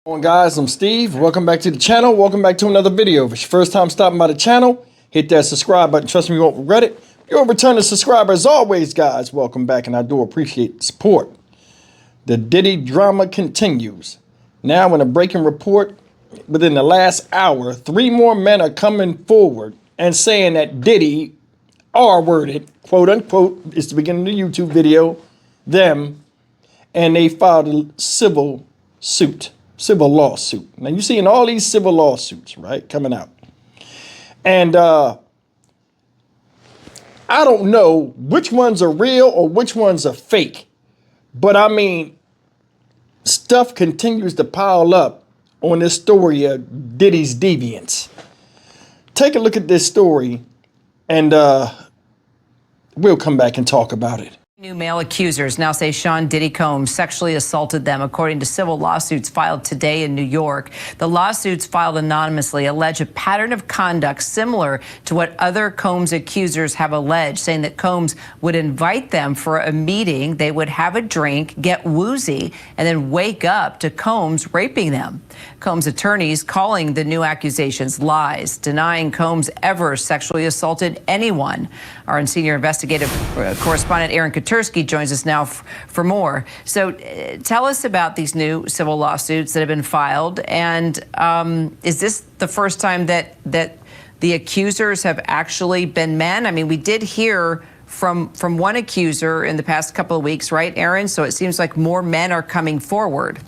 Going on, guys, I'm Steve. Welcome back to the channel. Welcome back to another video. If it's your first time stopping by the channel, hit that subscribe button. Trust me, you won't regret it. You're a returning subscriber as always, guys. Welcome back, and I do appreciate the support. The Diddy drama continues. Now in a breaking report, within the last hour, 3 more men are coming forward and saying that Diddy R-worded, quote unquote, it's the beginning of the YouTube video, them, and they filed a civil lawsuit. Now you're seeing all these civil lawsuits, right, coming out. And I don't know which ones are real or which ones are fake. But I mean, stuff continues to pile up on this story of Diddy's deviance. Take a look at this story and we'll come back and talk about it. New male accusers now say Sean Diddy Combs sexually assaulted them, according to civil lawsuits filed today in New York. The lawsuits, filed anonymously, allege a pattern of conduct similar to what other Combs accusers have alleged, saying that Combs would invite them for a meeting, they would have a drink, get woozy, and then wake up to Combs raping them. Combs' attorneys calling the new accusations lies, denying Combs ever sexually assaulted anyone. Our senior investigative correspondent Aaron Couture joins us now for more. So tell us about these new civil lawsuits that have been filed. And is this the first time that the accusers have actually been men? I mean, we did hear from one accuser in the past couple of weeks, right, Aaron? So it seems like more men are coming forward.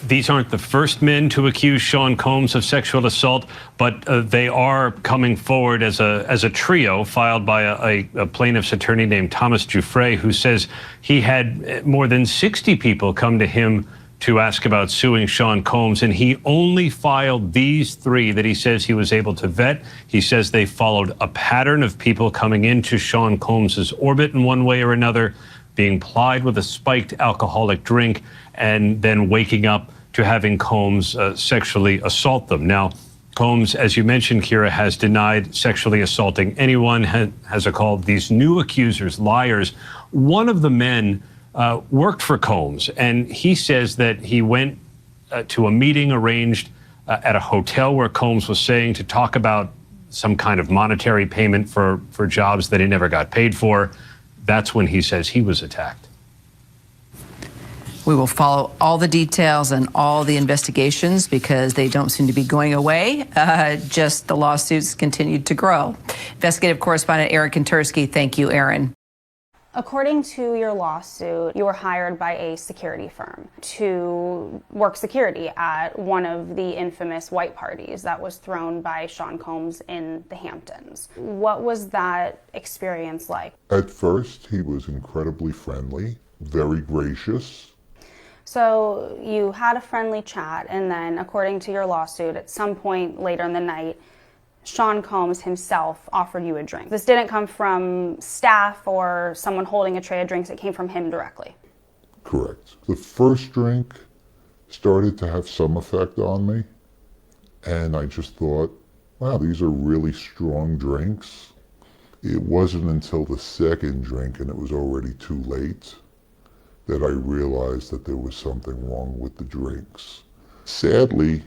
These aren't the first men to accuse Sean Combs of sexual assault, but they are coming forward as a trio filed by a plaintiff's attorney named Thomas Giuffre, who says he had more than 60 people come to him to ask about suing Sean Combs, and he only filed these 3 that he says he was able to vet. He says they followed a pattern of people coming into Sean Combs's orbit in one way or another, being plied with a spiked alcoholic drink, and then waking up to having Combs sexually assault them. Now, Combs, as you mentioned, Kira, has denied sexually assaulting anyone, has called these new accusers liars. One of the men worked for Combs, and he says that he went to a meeting arranged at a hotel where Combs was saying to talk about some kind of monetary payment for jobs that he never got paid for. That's when he says he was attacked. We will follow all the details and all the investigations because they don't seem to be going away. Just the lawsuits continued to grow. Investigative correspondent Aaron Couture, thank you, Aaron. According to your lawsuit, you were hired by a security firm to work security at one of the infamous white parties that was thrown by Sean Combs in the Hamptons. What was that experience like? At first, he was incredibly friendly, very gracious. So you had a friendly chat, and then, according to your lawsuit, at some point later in the night, Sean Combs himself offered you a drink. This didn't come from staff or someone holding a tray of drinks. It came from him directly. Correct. The first drink started to have some effect on me, and I just thought, wow, these are really strong drinks. It wasn't until the second drink, and it was already too late, that I realized that there was something wrong with the drinks. Sadly,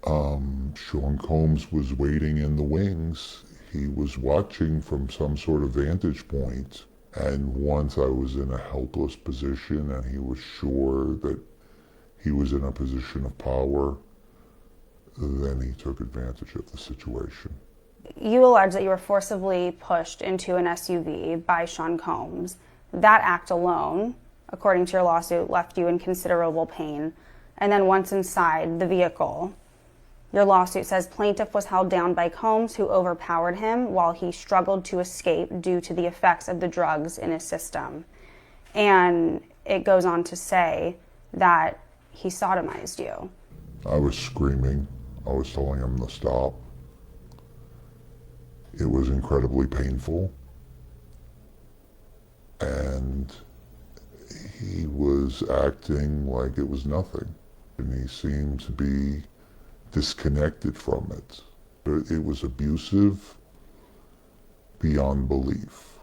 Sean Combs was waiting in the wings. He was watching from some sort of vantage point, and once I was in a helpless position and he was sure that he was in a position of power, then he took advantage of the situation. You allege that you were forcibly pushed into an SUV by Sean Combs. That act alone, according to your lawsuit, left you in considerable pain. And then once inside the vehicle, your lawsuit says plaintiff was held down by Combs, who overpowered him while he struggled to escape due to the effects of the drugs in his system. And it goes on to say that he sodomized you. I was screaming. I was telling him to stop. It was incredibly painful. And he was acting like it was nothing. And he seemed to be disconnected from it. It was abusive beyond belief.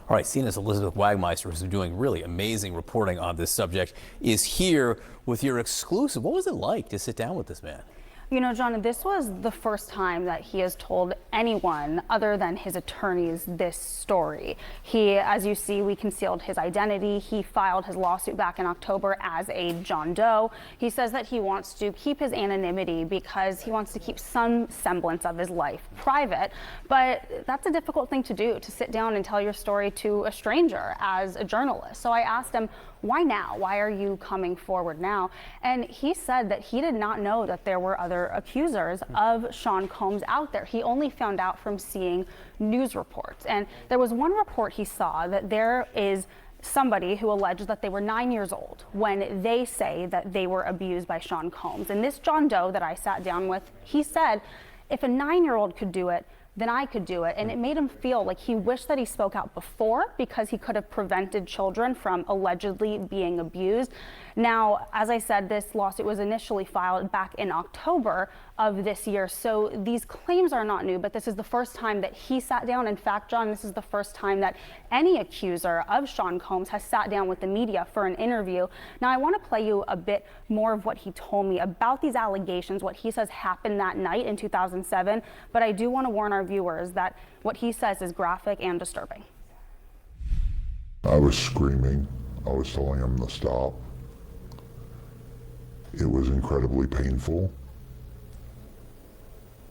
All right, CNN's Elizabeth Wagmeister, who's been doing really amazing reporting on this subject, is here with your exclusive. What was it like to sit down with this man? You know, John, this was the first time that he has told anyone other than his attorneys this story. He, as you see, we concealed his identity. He filed his lawsuit back in October as a John Doe. He says that he wants to keep his anonymity because he wants to keep some semblance of his life private. But that's a difficult thing to do, to sit down and tell your story to a stranger as a journalist. So I asked him, why now? Why are you coming forward now? And he said that he did not know that there were other accusers of Sean Combs out there. He only found out from seeing news reports. And there was one report he saw that there is somebody who alleged that they were 9 years old when they say that they were abused by Sean Combs. And this John Doe that I sat down with, he said, if a 9-year-old could do it, then I could do it. And it made him feel like he wished that he spoke out before because he could have prevented children from allegedly being abused. Now, as I said, this lawsuit was initially filed back in October of this year. So these claims are not new, but this is the first time that he sat down. In fact, John, this is the first time that any accuser of Sean Combs has sat down with the media for an interview. Now, I want to play you a bit more of what he told me about these allegations, what he says happened that night in 2007. But I do want to warn our viewers that what he says is graphic and disturbing. I was screaming. I was telling him to stop. It was incredibly painful.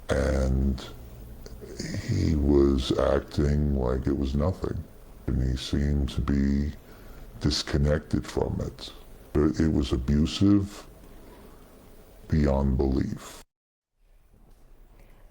And he was acting like it was nothing. And he seemed to be disconnected from it. It was abusive beyond belief.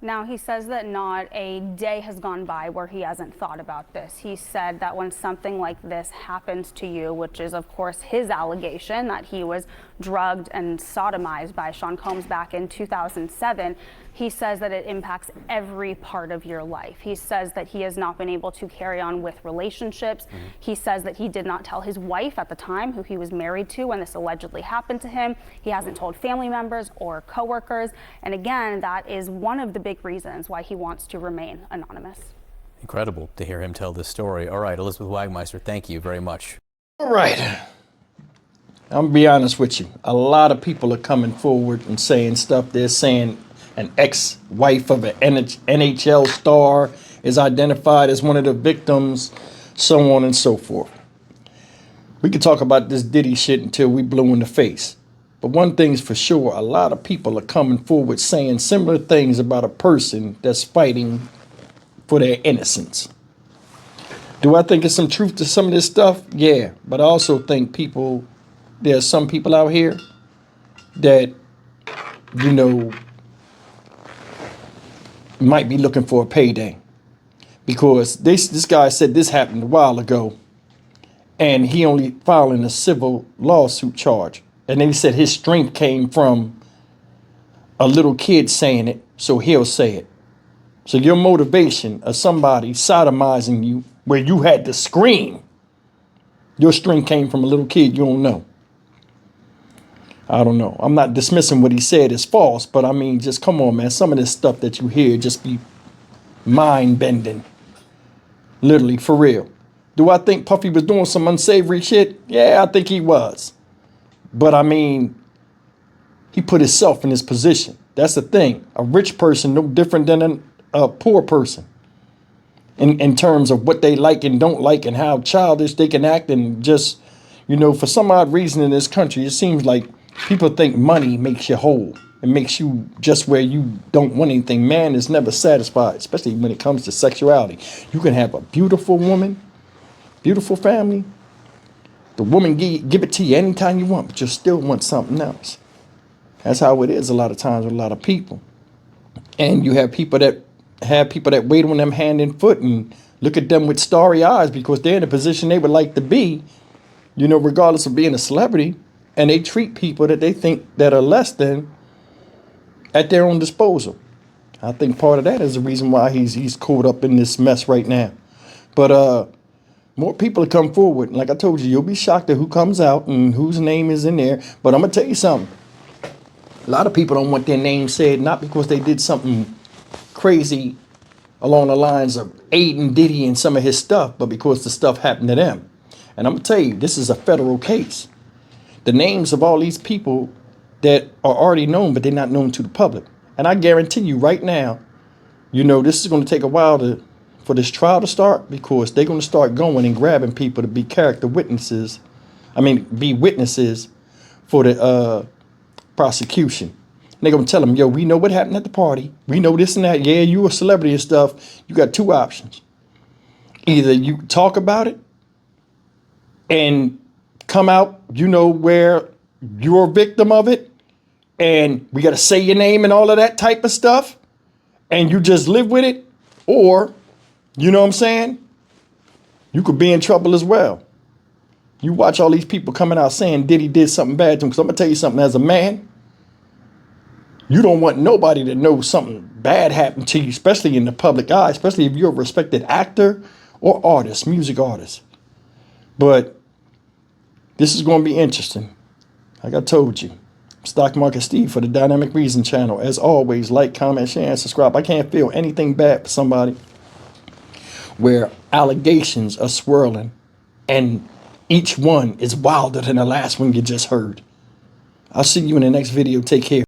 Now, he says that not a day has gone by where he hasn't thought about this. He said that when something like this happens to you, which is, of course, his allegation that he was drugged and sodomized by Sean Combs back in 2007, he says that it impacts every part of your life. He says that he has not been able to carry on with relationships. He says that he did not tell his wife at the time, who he was married to when this allegedly happened to him. He hasn't told family members or coworkers. And again, that is one of the big reasons why he wants to remain anonymous. Incredible to hear him tell this story. All right, Elizabeth Wagmeister, thank you very much. All right. I'm gonna be honest with you. A lot of people are coming forward and saying stuff. They're saying an ex-wife of an NHL star is identified as one of the victims, so on and so forth. We could talk about this Diddy shit until we blue in the face. But one thing's for sure, a lot of people are coming forward saying similar things about a person that's fighting for their innocence. Do I think there's some truth to some of this stuff? Yeah, but I also think there's some people out here that, you know, might be looking for a payday. Because this guy said this happened a while ago, and he only filing a civil lawsuit charge. And they said his strength came from a little kid saying it, so he'll say it. So your motivation of somebody sodomizing you where you had to scream, your strength came from a little kid you don't know. I don't know. I'm not dismissing what he said as false, but I mean, just come on, man. Some of this stuff that you hear just be mind-bending. Literally, for real. Do I think Puffy was doing some unsavory shit? Yeah, I think he was. But I mean, he put himself in his position. That's the thing. A rich person no different than a poor person. In terms of what they like and don't like and how childish they can act, and just, you know, for some odd reason in this country, it seems like people think money makes you whole. It makes you just where you don't want anything. Man is never satisfied, especially when it comes to sexuality. You can have a beautiful woman, beautiful family. The woman give it to you anytime you want, but you still want something else. That's how it is a lot of times with a lot of people. And you have people that wait on them hand and foot and look at them with starry eyes because they're in a position they would like to be, you know, regardless of being a celebrity. And they treat people that they think that are less than at their own disposal. I think part of that is the reason why he's caught up in this mess right now. But more people have come forward. Like I told you, you'll be shocked at who comes out and whose name is in there. But I'm going to tell you something. A lot of people don't want their name said, not because they did something crazy along the lines of aiding Diddy and some of his stuff, but because the stuff happened to them. And I'm gonna tell you, this is a federal case. The names of all these people that are already known, but they're not known to the public. And I guarantee you right now, you know, this is going to take a while for this trial to start, because they're going to start going and grabbing people to be be witnesses for the prosecution. And they're going to tell them, yo, we know what happened at the party. We know this and that. Yeah, you a celebrity and stuff. You got two options. Either you talk about it and come out, you know, where you're a victim of it, and we got to say your name and all of that type of stuff, and you just live with it, or, you know what I'm saying, you could be in trouble as well. You watch all these people coming out saying Diddy did something bad to him, because I'm going to tell you something, as a man, you don't want nobody to know something bad happened to you, especially in the public eye, especially if you're a respected actor or artist, music artist. But this is going to be interesting. Like I told you. Stock Market Steve for the Dynamic Reason channel. As always, like, comment, share, and subscribe. I can't feel anything bad for somebody where allegations are swirling and each one is wilder than the last one you just heard. I'll see you in the next video. Take care.